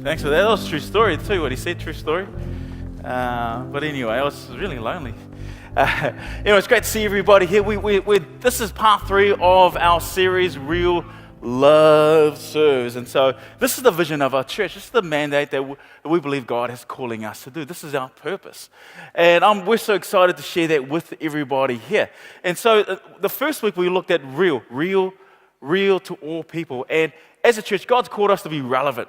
Thanks for that. That was a true story too, what he said, true story. But anyway, I was really lonely. Anyway, it's great to see everybody here. This is part 3 of our series, Real Love Serves. And so this is the vision of our church. This is the mandate that we believe God is calling us to do. This is our purpose. And we're so excited to share that with everybody here. And so the first week we looked at real to all people. And as a church, God's called us to be relevant.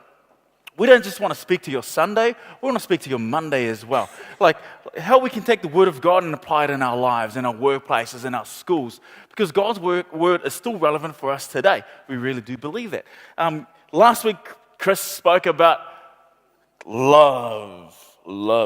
We don't just want to speak to your Sunday, we want to speak to your Monday as well. Like how we can take the Word of God and apply it in our lives, in our workplaces, in our schools. Because God's word is still relevant for us today. We really do believe that. Last week, Chris spoke about love.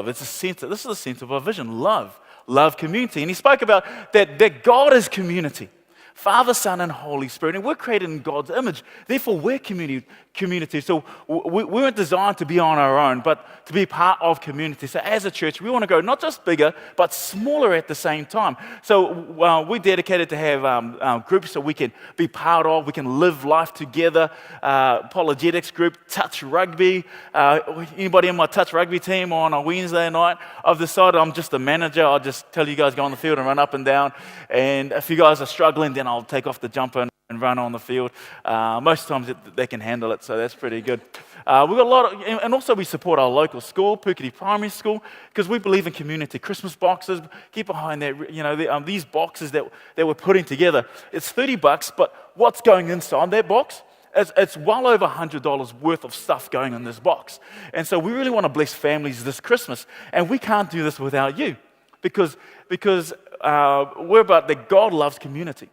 It's a center. This is the center of our vision. Love community. And he spoke about that God is community. Father, Son, and Holy Spirit. And we're created in God's image. Therefore, we're community. So we weren't designed to be on our own, but to be part of community. So as a church, we want to go not just bigger, but smaller at the same time. So we're dedicated to have groups so we can be part of, we can live life together. Apologetics group, touch rugby. Anybody in my touch rugby team on a Wednesday night? I've decided I'm just the manager. I'll just tell you guys go on the field and run up and down. And if you guys are struggling, then I'll take off the jumper and run on the field. Most times they can handle it, so that's pretty good. We've got a lot of, and also we support our local school, Puketi Primary School, because we believe in community. Christmas boxes, keep behind that. These boxes that we're putting together, it's $30, but what's going inside that box? It's well over $100 worth of stuff going in this box. And so we really want to bless families this Christmas, and we can't do this without you, because we're about that God loves community.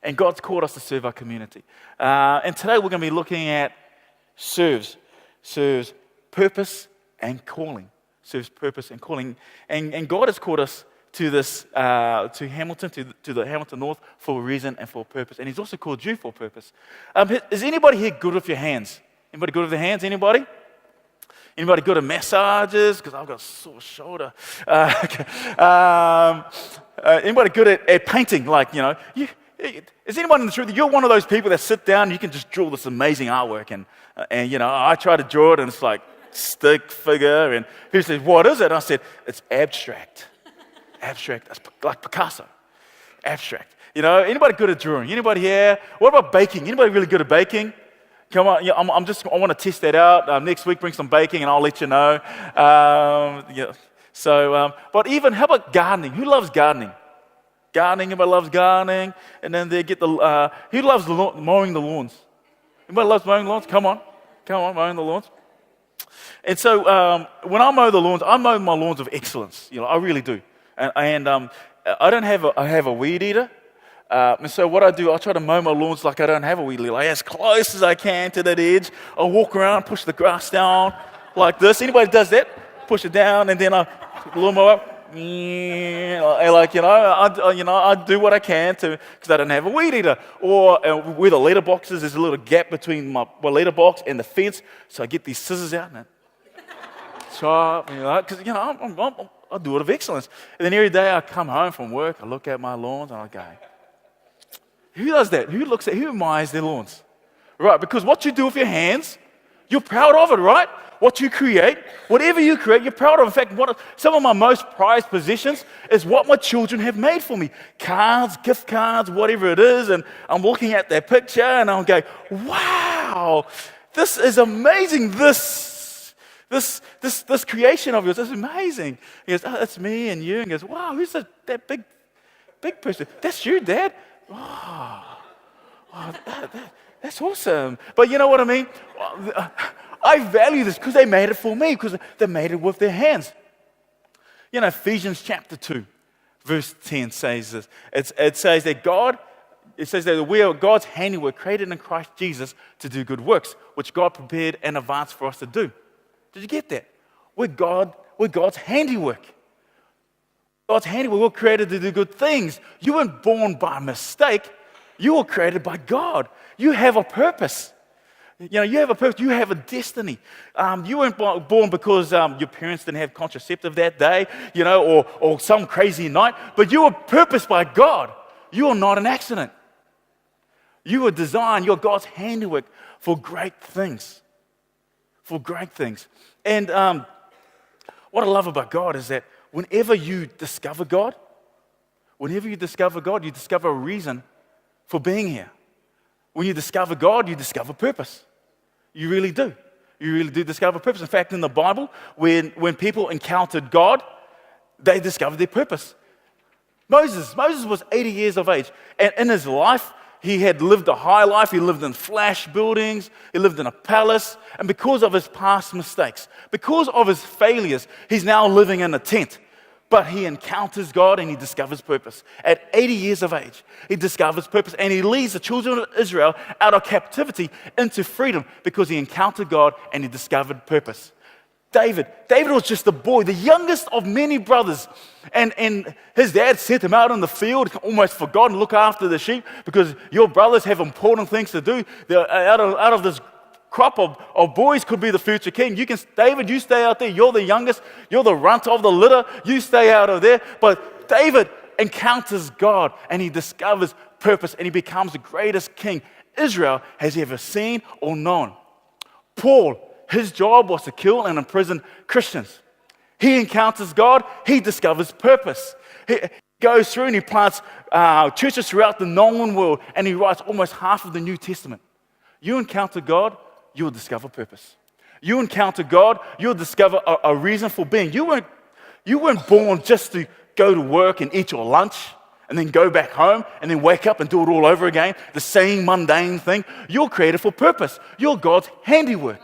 And God's called us to serve our community. And today we're going to be looking at serves purpose and calling. Serves purpose and calling. And God has called us to this, to Hamilton, to the Hamilton North for a reason and for a purpose. And He's also called you for a purpose. Is anybody here good with your hands? Anybody good with their hands? Anybody? Anybody good at massages? Because I've got a sore shoulder. Anybody good at painting? Is anyone in the truth? You're one of those people that sit down and you can just draw this amazing artwork. And I try to draw it and it's like stick figure. And he says, what is it? And I said, it's abstract. Abstract. That's like Picasso. Abstract. Anybody good at drawing? Anybody here? What about baking? Anybody really good at baking? Come on, I want to test that out. Next week, bring some baking and I'll let you know. But even, how about gardening? Who loves gardening? Gardening, everybody loves gardening. And then they get who loves mowing the lawns? Anybody loves mowing the lawns? Come on, mowing the lawns. And so when I mow the lawns, I mow my lawns with excellence. I really do. And I don't have a weed eater. And so what I do, I try to mow my lawns like I don't have a weed eater, like as close as I can to that edge. I walk around, push the grass down like this. Anybody does that? Push it down, and then I lawnmower up. I do what I can because I don't have a weed eater. Or where the litter boxes, there's a little gap between my litter box and the fence, so I get these scissors out and chop. Because I do it with excellence. And then every day I come home from work, I look at my lawns and I go, who does that? Who admires their lawns? Right? Because what you do with your hands, you're proud of it, right? What you create, whatever you create, you're proud of. In fact, some of my most prized possessions is what my children have made for me. Cards, gift cards, whatever it is. And I'm looking at their picture and I'm going, wow, this is amazing. This creation of yours is amazing. He goes, oh, that's me and you. And he goes, wow, who's that big person? That's you, Dad? Oh, that's awesome. But you know what I mean? I value this because they made it for me, because they made it with their hands. Ephesians chapter 2, verse 10 says this. It says that we are God's handiwork, created in Christ Jesus to do good works, which God prepared in advance for us to do. Did you get that? We're God's handiwork. God's handiwork, we're created to do good things. You weren't born by mistake. You were created by God. You have a purpose. You have a purpose. You have a destiny. You weren't born because your parents didn't have contraceptive that day, or some crazy night. But you were purposed by God. You are not an accident. You were designed. You're God's handiwork for great things. for great things. And what I love about God is that whenever you discover God, you discover a reason for being here. When you discover God, you discover purpose. You really do. You really do discover purpose. In fact, in the Bible, when people encountered God, they discovered their purpose. Moses was 80 years of age. And in his life, he had lived a high life. He lived in flash buildings. He lived in a palace. And because of his past mistakes, because of his failures, he's now living in a tent. But he encounters God and he discovers purpose. At 80 years of age, he discovers purpose and he leads the children of Israel out of captivity into freedom because he encountered God and he discovered purpose. David was just a boy, the youngest of many brothers. And his dad sent him out in the field, almost forgotten, look after the sheep because your brothers have important things to do. They're out of this crop of boys could be the future king. David, you stay out there. You're the youngest. You're the runt of the litter. You stay out of there. But David encounters God and he discovers purpose and he becomes the greatest king Israel has ever seen or known. Paul, his job was to kill and imprison Christians. He encounters God. He discovers purpose. He goes through and he plants churches throughout the known world and he writes almost half of the New Testament. You encounter God, you'll discover purpose. You encounter God, you'll discover a reason for being. You weren't born just to go to work and eat your lunch and then go back home and then wake up and do it all over again, the same mundane thing. You're created for purpose. You're God's handiwork.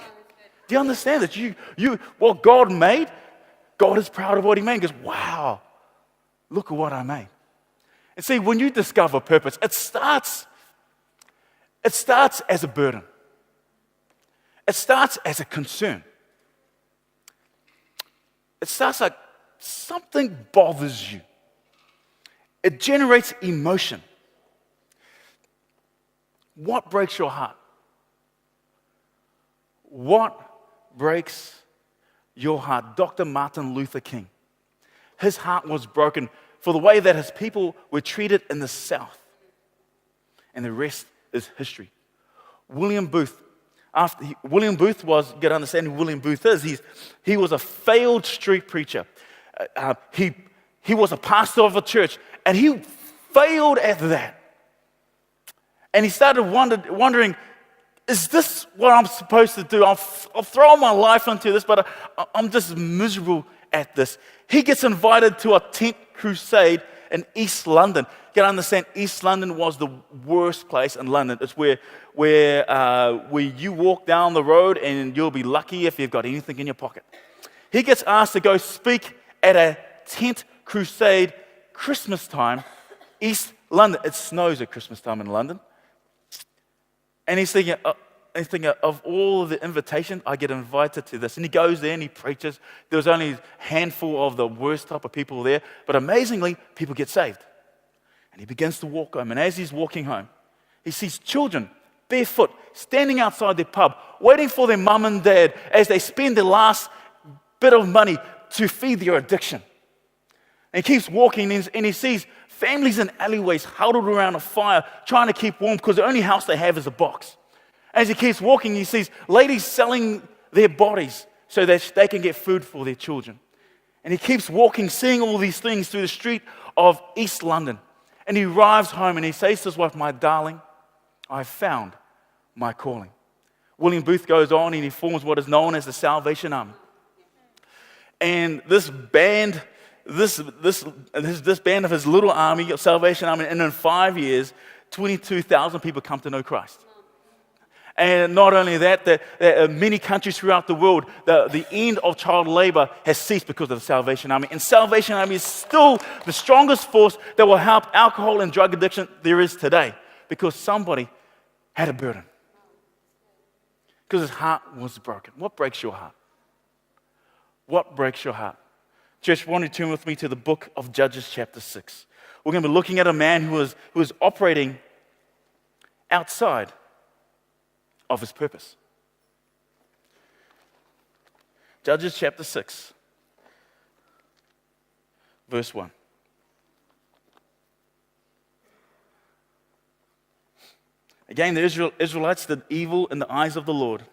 Do you understand that? What God made, God is proud of what he made. He goes, wow, look at what I made. And see, when you discover purpose, it starts as a burden. It starts as a concern. It starts like something bothers you. It generates emotion. What breaks your heart? What breaks your heart? Dr. Martin Luther King. His heart was broken for the way that his people were treated in the South. And the rest is history. William Booth. William Booth was, you got to understand who William Booth is. He was a failed street preacher. He was a pastor of a church, and he failed at that. And he started wondering, is this what I'm supposed to do? I've thrown my life into this, but I'm just miserable at this. He gets invited to a tent crusade in East London. You can understand, East London was the worst place in London. It's where you walk down the road and you'll be lucky if you've got anything in your pocket. He gets asked to go speak at a tent crusade Christmas time, East London. It snows at Christmas time in London. And he's thinking, of all the invitation, I get invited to this. And he goes there and he preaches. There was only a handful of the worst type of people there. But amazingly, people get saved. And he begins to walk home. And as he's walking home, he sees children, barefoot, standing outside their pub, waiting for their mum and dad as they spend their last bit of money to feed their addiction. And he keeps walking and he sees families in alleyways huddled around a fire trying to keep warm because the only house they have is a box. As he keeps walking, he sees ladies selling their bodies so that they can get food for their children. And he keeps walking, seeing all these things through the street of East London. And he arrives home and he says to his wife, "My darling, I found my calling." William Booth goes on and he forms what is known as the Salvation Army. And this band of his little army, Salvation Army, and in 5 years, 22,000 people come to know Christ. And not only that, many countries throughout the world, the end of child labor has ceased because of the Salvation Army. And Salvation Army is still the strongest force that will help alcohol and drug addiction there is today. Because somebody had a burden. Because his heart was broken. What breaks your heart? What breaks your heart? Church, why don't you turn with me to the book of Judges chapter 6. We're going to be looking at a man who was operating outside of his purpose. Judges chapter 6, verse 1. Again, the Israelites did evil in the eyes of the Lord,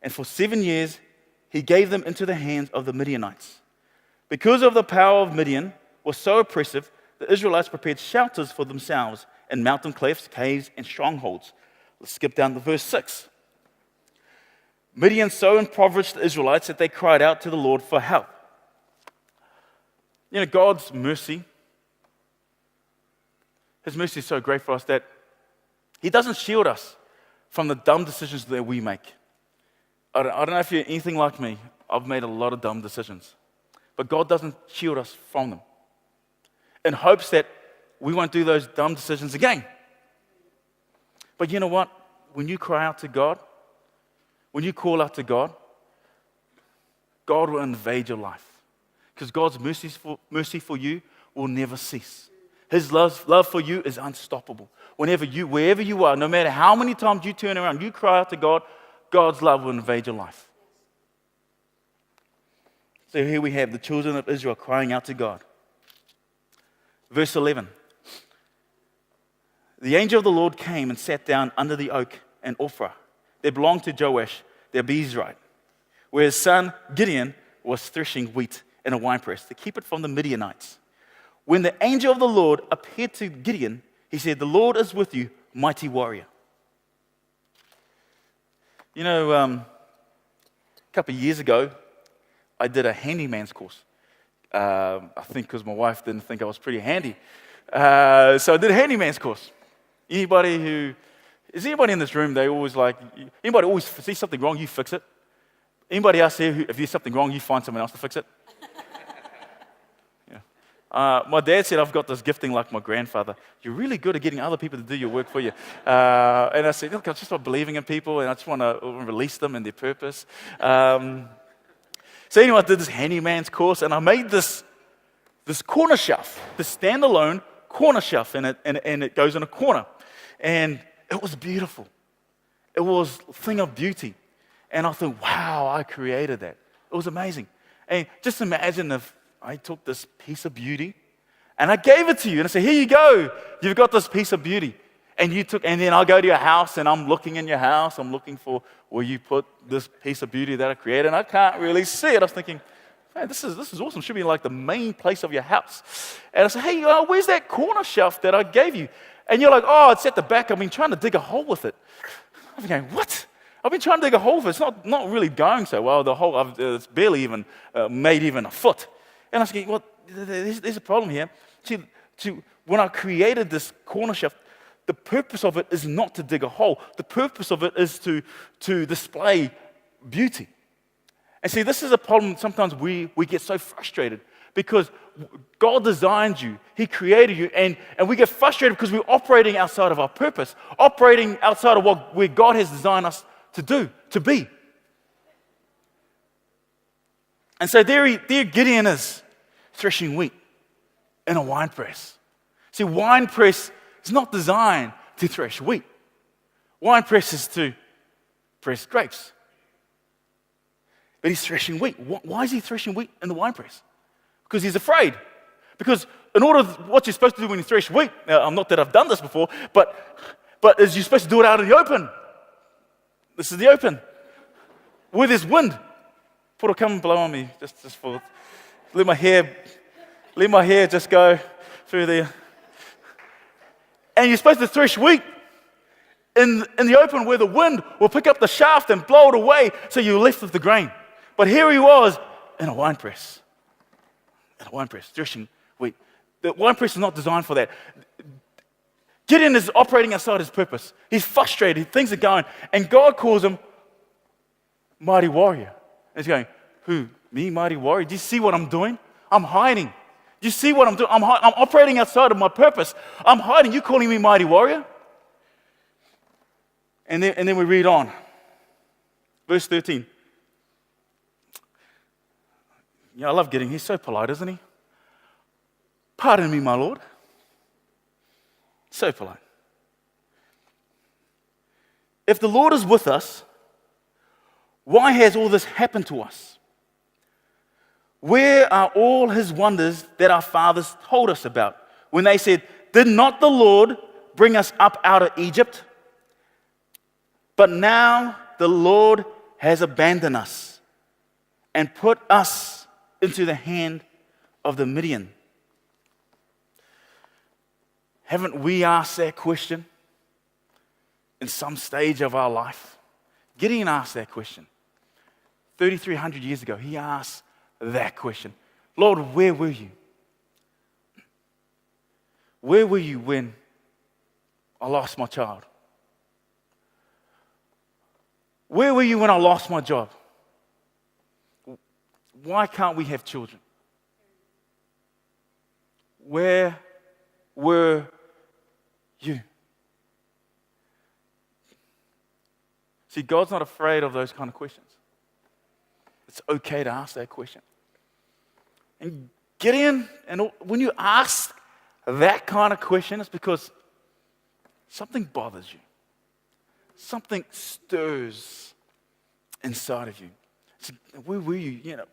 And for 7 years, he gave them into the hands of the Midianites. Because of the power of Midian was so oppressive, the Israelites prepared shelters for themselves in mountain clefts, caves, and strongholds. Let's skip down to verse 6. Midian so impoverished the Israelites that they cried out to the Lord for help. You know, God's mercy, His mercy is so great for us that He doesn't shield us from the dumb decisions that we make. I don't know if you're anything like me. I've made a lot of dumb decisions. But God doesn't shield us from them in hopes that we won't do those dumb decisions again. But you know what? When you cry out to God, when you call out to God, God will invade your life. Because God's mercy for you will never cease. His love for you is unstoppable. Wherever you are, no matter how many times you turn around, you cry out to God, God's love will invade your life. So here we have the children of Israel crying out to God. Verse 11. The angel of the Lord came and sat down under the oak in Ophrah. They belonged to Joash, the Abiezrite, where his son Gideon was threshing wheat in a winepress to keep it from the Midianites. When the angel of the Lord appeared to Gideon, he said, "The Lord is with you, mighty warrior." You know, a couple of years ago, I did a handyman's course. I think because my wife didn't think I was pretty handy. So I did a handyman's course. Is anybody in this room, anybody always see something wrong, you fix it? Anybody else here, if there's something wrong, you find someone else to fix it? Yeah. My dad said, I've got this gifting like my grandfather. You're really good at getting other people to do your work for you. And I said, look, I just start believing in people, and I just want to release them in their purpose. So anyway, I did this handyman's course, and I made this corner shelf, this standalone corner shelf, and it goes in a corner. And it was beautiful. It was a thing of beauty. And I thought, wow, I created that. It was amazing. And just imagine if I took this piece of beauty and I gave it to you, and I said, here you go. You've got this piece of beauty. And then I'll go to your house, and I'm looking in your house. I'm looking for where you put this piece of beauty that I created, and I can't really see it. I was thinking, man, this is awesome. It should be like the main place of your house. And I said, hey, where's that corner shelf that I gave you? And you're like, oh, it's at the back. I've been trying to dig a hole with it. I'm going, what? I've been trying to dig a hole with it. It's not really going so well. The hole, it's barely even made even a foot. And I was thinking, well, there's a problem here. See, when I created this corner shelf, the purpose of it is not to dig a hole. The purpose of it is to display beauty. And see, this is a problem. Sometimes we get so frustrated because God designed you. He created you. And we get frustrated because we're operating outside of our purpose, operating outside of where God has designed us to do, to be. And so there Gideon is threshing wheat in a wine press. See, wine press is not designed to thresh wheat. Wine press is to press grapes. But he's threshing wheat. Why is he threshing wheat in the wine press? Because he's afraid. Because what you're supposed to do when you thresh wheat, now, not that I've done this before, but is you're supposed to do it out in the open. This is the open. Where there's wind. Put a come and blow on me, just for let my hair just go through there. And you're supposed to thresh wheat in the open where the wind will pick up the shaft and blow it away so you're left with the grain. But here he was in a wine press. In a wine press, threshing wheat. The wine press is not designed for that. Gideon is operating outside his purpose. He's frustrated. Things are going. And God calls him mighty warrior. And he's going, who? Me, mighty warrior? Do you see what I'm doing? I'm hiding. Do you see what I'm doing? I'm operating outside of my purpose. I'm hiding. You calling me mighty warrior? And then we read on. Verse 13. Yeah, I love Gideon. He's so polite, isn't he? Pardon me, my Lord. So polite. If the Lord is with us, why has all this happened to us? Where are all his wonders that our fathers told us about when they said, did not the Lord bring us up out of Egypt? But now the Lord has abandoned us and put us into the hand of the Midian. Haven't we asked that question in some stage of our life? Gideon asked that question. 3,300 years ago, he asked that question. Lord, where were you? Where were you when I lost my child? Where were you when I lost my job? Why can't we have children? Where were you? See, God's not afraid of those kind of questions. It's okay to ask that question. And Gideon, and when you ask that kind of question, it's because something bothers you. Something stirs inside of you. So, where were you? You know,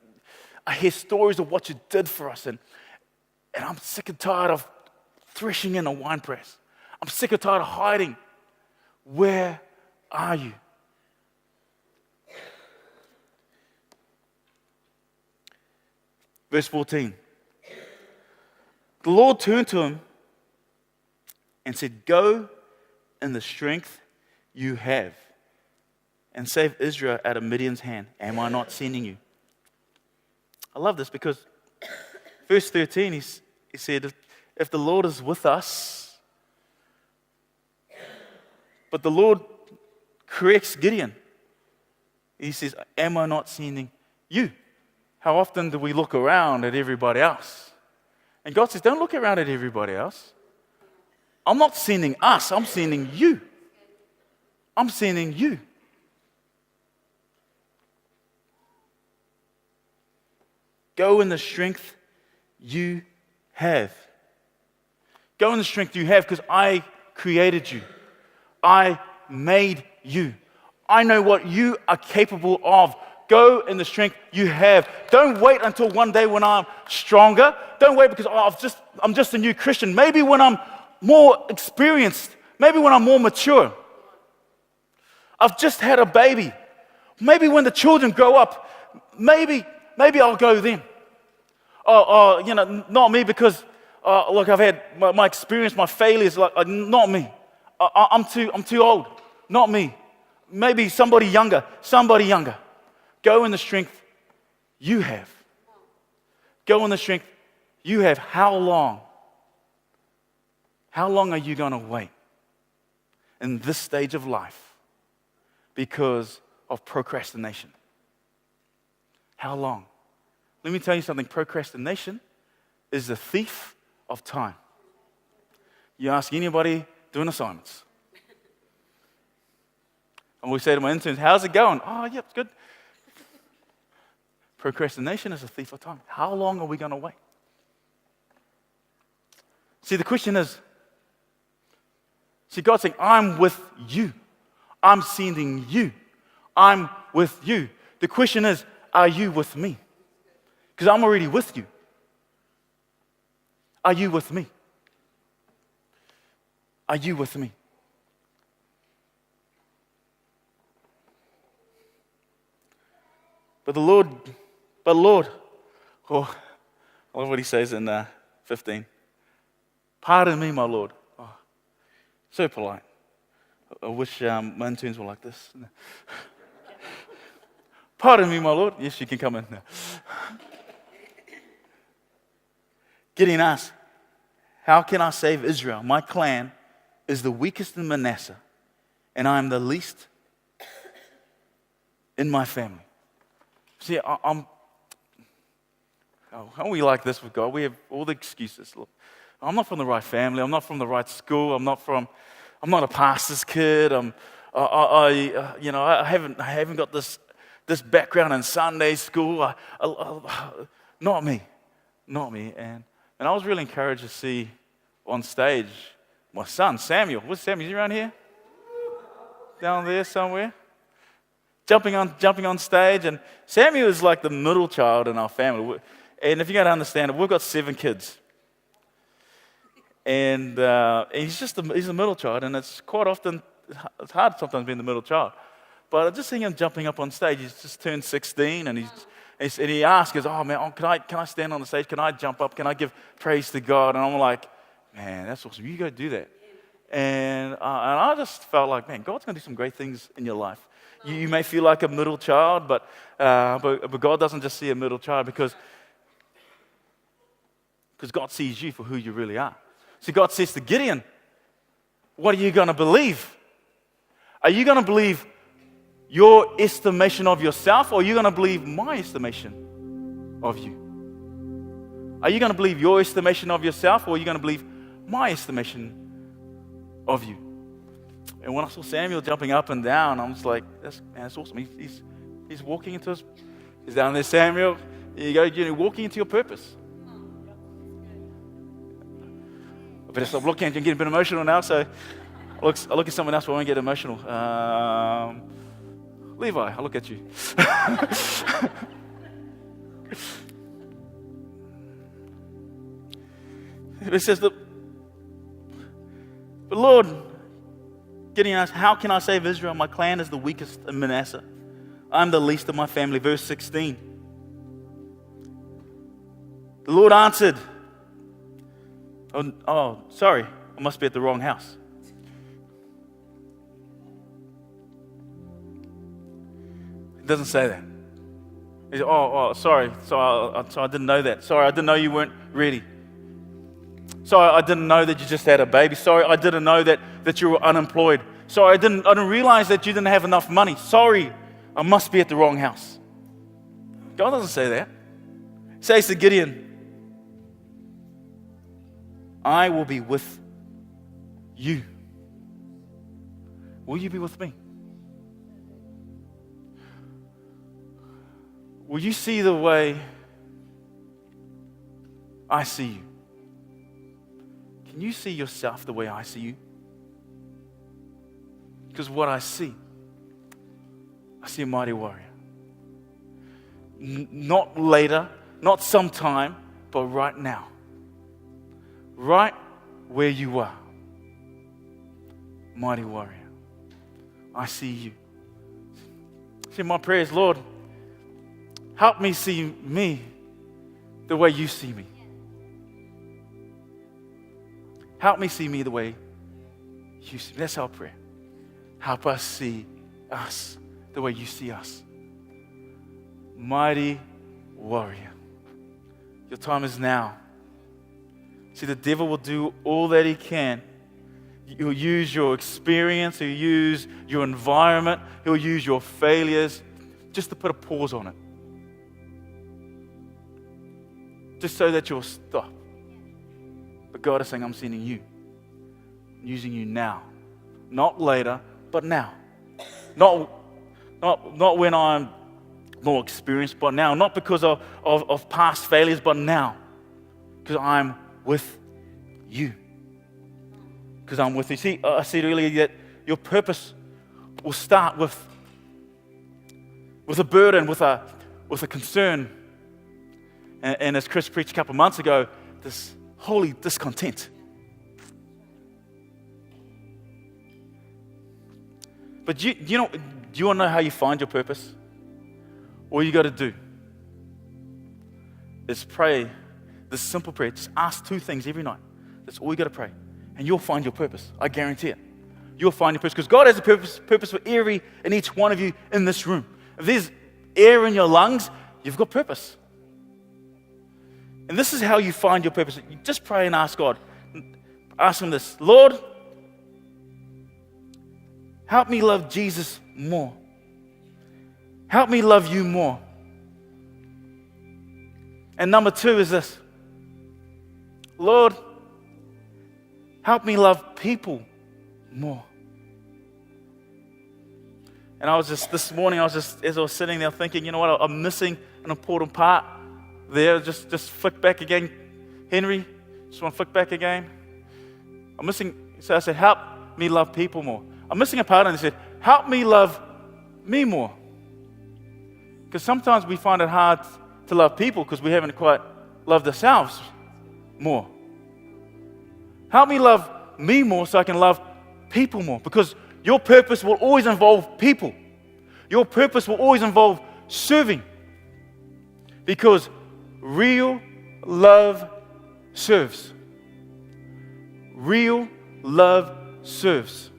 I hear stories of what you did for us, and I'm sick and tired of threshing in a wine press. I'm sick and tired of hiding. Where are you? Verse 14. The Lord turned to him and said, go in the strength you have and save Israel out of Midian's hand. Am I not sending you? I love this because verse 13, he said, if the Lord is with us, but the Lord corrects Gideon. He says, am I not sending you? How often do we look around at everybody else? And God says, don't look around at everybody else. I'm not sending us, I'm sending you. I'm sending you. Go in the strength you have. Go in the strength you have because I created you. I made you. I know what you are capable of. Go in the strength you have. Don't wait until one day when I'm stronger. Don't wait because I'm just a new Christian. Maybe when I'm more experienced. Maybe when I'm more mature. I've just had a baby. Maybe when the children grow up, maybe I'll go then. Not me because look, I've had my experience, my failures. Not me. I'm too old. Not me. Maybe somebody younger. Go in the strength you have. Go in the strength you have. How long? How long are you going to wait in this stage of life because of procrastination? How long? Let me tell you something. Procrastination is the thief of time. You ask anybody doing assignments. And we say to my interns, how's it going? Oh, yeah, it's good. Procrastination is a thief of time. How long are we going to wait? See, the question is, God's saying, I'm with you. I'm sending you. I'm with you. The question is, are you with me? Because I'm already with you. Are you with me? Are you with me? But Lord, I love what he says in 15. Pardon me, my Lord. Oh, so polite. I wish my interns were like this. Pardon me, my Lord. Yes, you can come in now. Gideon asked, how can I save Israel? My clan is the weakest in Manasseh, and I am the least in my family. See, how are we like this with God? We have all the excuses. Look, I'm not from the right family. I'm not from the right school. I'm not a pastor's kid. I haven't got this background in Sunday school. Not me. And I was really encouraged to see on stage my son Samuel. Where's Samuel? Is he around here? Down there somewhere? Jumping on stage, and Samuel is like the middle child in our family. And if you got to understand it, we've got 7 kids, and he's the middle child, and it's quite often it's hard sometimes being the middle child. But I just see him jumping up on stage. He's just turned 16, and he asks, "Oh man, can I stand on the stage? Can I jump up? Can I give praise to God?" And I'm like, "Man, that's awesome. You go do that." And I just felt like, man, God's going to do some great things in your life. You may feel like a middle child, but God doesn't just see a middle child because God sees you for who you really are. So God says to Gideon, what are you going to believe? Are you going to believe your estimation of yourself, or are you going to believe my estimation of you? Are you going to believe your estimation of yourself, or are you going to believe my estimation of you? And when I saw Samuel jumping up and down, I'm just like, that's awesome. He's walking into he's down there, Samuel. Here you go, you're walking into your purpose. I better stop looking. I'm getting a bit emotional now, so I look at someone else, but I won't get emotional. Levi, I look at you. It says, but Lord, Gideon asked, how can I save Israel? My clan is the weakest in Manasseh. I'm the least of my family. Verse 16. The Lord answered, oh, sorry, I must be at the wrong house. It doesn't say that. He said, sorry, I didn't know that. Sorry, I didn't know you weren't ready. Sorry, I didn't know that you just had a baby. Sorry, I didn't know that you were unemployed. Sorry, I didn't realize that you didn't have enough money. Sorry, I must be at the wrong house. God doesn't say that. He says to Gideon, I will be with you. Will you be with me? Will you see the way I see you? Can you see yourself the way I see you? Because what I see a mighty warrior. Not later, not sometime, but right now. Right where you are. Mighty warrior. I see you. See, my prayer is, Lord, help me see me the way you see me. Help me see me the way you see me. That's our prayer. Help us see us the way you see us. Mighty warrior. Your time is now. See, the devil will do all that he can. He'll use your experience. He'll use your environment. He'll use your failures just to put a pause on it. Just so that you'll stop. But God is saying, I'm sending you. I'm using you now. Not later, but now. Not when I'm more experienced, but now. Not because of past failures, but now. Because I'm with you. Because I'm with you. See, I said earlier that your purpose will start with a burden, with a concern. And as Chris preached a couple of months ago, this holy discontent. But do you want to know how you find your purpose? All you got to do is pray this simple prayer. Just ask 2 things every night. That's all you got to pray. And you'll find your purpose. I guarantee it. You'll find your purpose. Because God has a purpose for every and each one of you in this room. If there's air in your lungs, you've got purpose. And this is how you find your purpose. You just pray and ask God. Ask Him this. Lord, help me love Jesus more. Help me love you more. And number 2 is this. Lord, help me love people more. And this morning, as I was sitting there thinking, you know what, I'm missing an important part there. Just flick back again. Henry, just want to flick back again. I'm missing, so I said, help me love people more. I'm missing a part, and he said, help me love me more. Because sometimes we find it hard to love people because we haven't quite loved ourselves more. Help me love me more so I can love people more. Because your purpose will always involve people. Your purpose will always involve serving, because real love serves. Real love serves.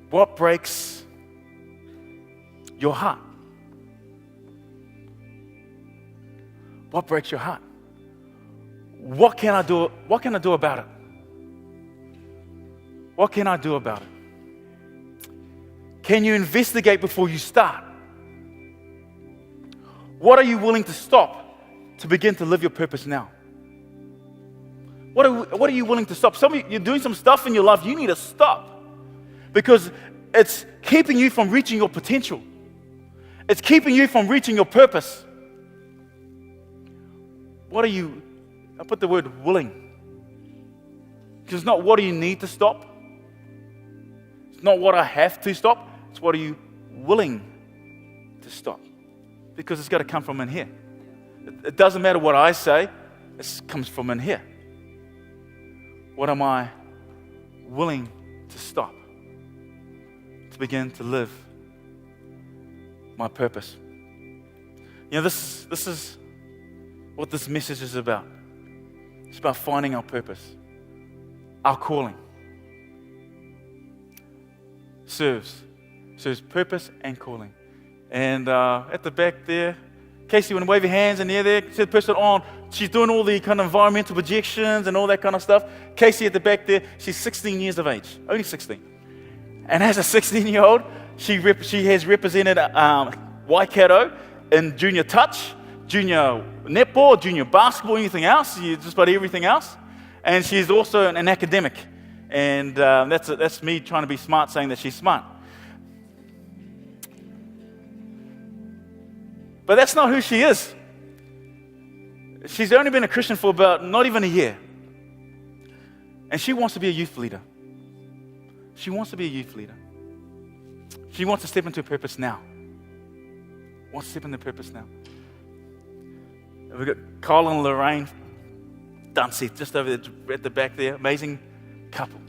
What breaks your heart? What breaks your heart? What can I do? What can I do about it? What can I do about it? Can you investigate before you start? What are you willing to stop to begin to live your purpose now? What are you willing to stop? Some of you, you're doing some stuff in your life you need to stop, because it's keeping you from reaching your potential. It's keeping you from reaching your purpose. What are you, I put the word willing, because it's not what do you need to stop. It's not what I have to stop. It's what are you willing to stop, because it's got to come from in here. It doesn't matter what I say, it comes from in here. What am I willing to stop to begin to live my purpose? You know, this is what this message is about. It's about finding our purpose, our calling. Serves purpose and calling. And at the back there, Casey, when you wave your hands in the air there, see the person on, she's doing all the kind of environmental projections and all that kind of stuff. Casey at the back there, she's 16 years of age, only 16. And as a 16-year-old, she has represented Waikato in junior touch, junior netball, junior basketball, anything else, just about everything else. And she's also an academic. And that's me trying to be smart, saying that she's smart. But that's not who she is. She's only been a Christian for about not even a year. And she wants to be a youth leader. She wants to be a youth leader. She wants to step into her purpose now. Wants to step into purpose now. And we've got Kyle and Lorraine Dunseith just over there at the back there. Amazing couple.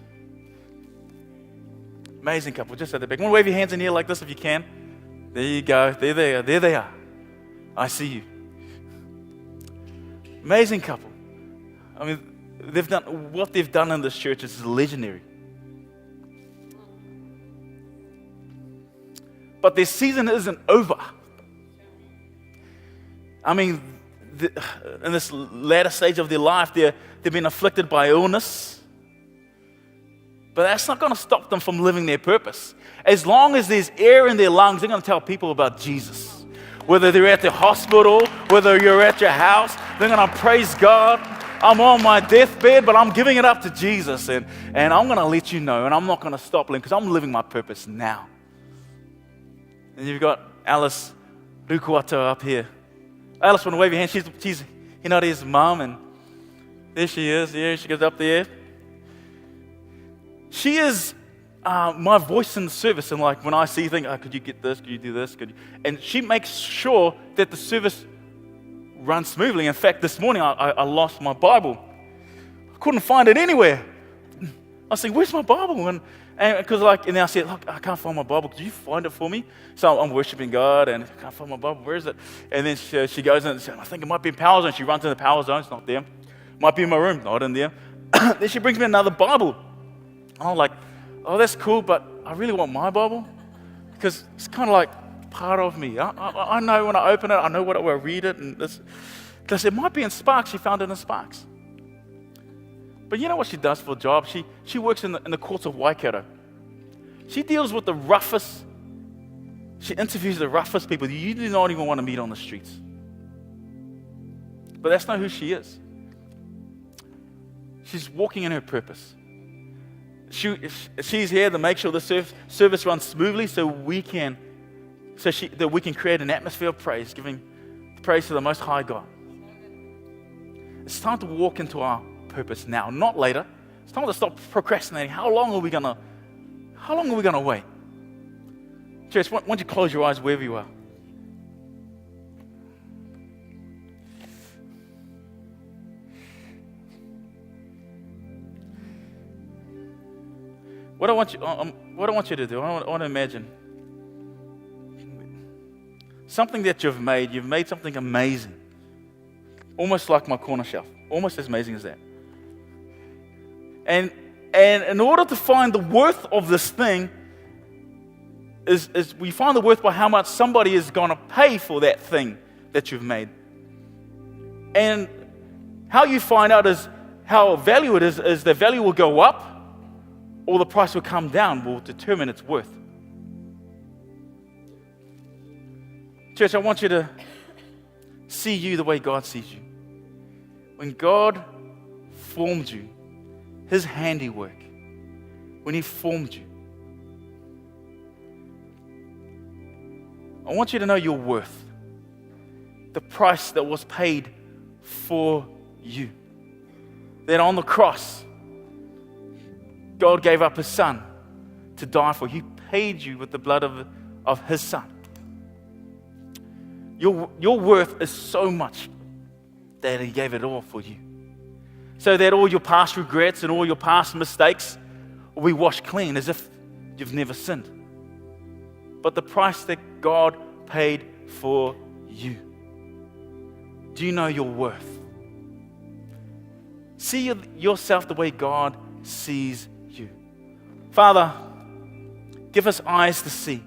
Amazing couple, just at the back. Want to wave your hands in here like this if you can? There you go. There they are. There they are. I see you. Amazing couple. I mean, what they've done in this church is legendary. But their season isn't over. I mean, in this latter stage of their life, they've been afflicted by illness. But that's not going to stop them from living their purpose. As long as there's air in their lungs, they're going to tell people about Jesus. Whether they're at the hospital, whether you're at your house, they're going to praise God. I'm on my deathbed, but I'm giving it up to Jesus. And I'm going to let you know, and I'm not going to stop living, because I'm living my purpose now. And you've got Alice Rukuato up here. Alice, want to wave your hand? She's Hinare's mum, and there she is. Yeah, she goes up there. She is my voice in the service, and like when I see things, could you get this? Could you do this? And she makes sure that the service runs smoothly. In fact, this morning I lost my Bible. I couldn't find it anywhere. I was saying, "Where's my Bible?" And because and I said, "Look, I can't find my Bible. Could you find it for me?" So I'm worshiping God, and I can't find my Bible. Where is it? And then she goes in and says, "I think it might be in Power Zone." She runs in the Power Zone. It's not there. Might be in my room. Not in there. Then she brings me another Bible. And I'm like, "Oh, that's cool, but I really want my Bible, because it's kind of like part of me. I know when I open it, I know when I read it, and this, because it might be in Sparks. She found it in Sparks. But you know what she does for a job? She works in the courts of Waikato. She deals with the roughest. She interviews the roughest people you do not even want to meet on the streets. But that's not who she is. She's walking in her purpose. She's here to make sure the service runs smoothly, so we can create an atmosphere of praise, giving praise to the Most High God. It's time to walk into our purpose now, not later. It's time to stop procrastinating. How long are we gonna wait? Church, why don't you close your eyes wherever you are? What I want you to do, I want to imagine something that you've made something amazing. Almost like my corner shelf. Almost as amazing as that. And in order to find the worth of this thing, is we find the worth by how much somebody is going to pay for that thing that you've made. And how you find out is how value it is the value will go up or the price will come down will determine its worth. Church, I want you to see you the way God sees you. When God formed you, His handiwork, when He formed you, I want you to know your worth, the price that was paid for you. That on the cross, God gave up His Son to die for. He paid you with the blood of His Son. Your worth is so much that He gave it all for you. So that all your past regrets and all your past mistakes will be washed clean as if you've never sinned. But the price that God paid for you. Do you know your worth? See yourself the way God sees you. Father, give us eyes to see.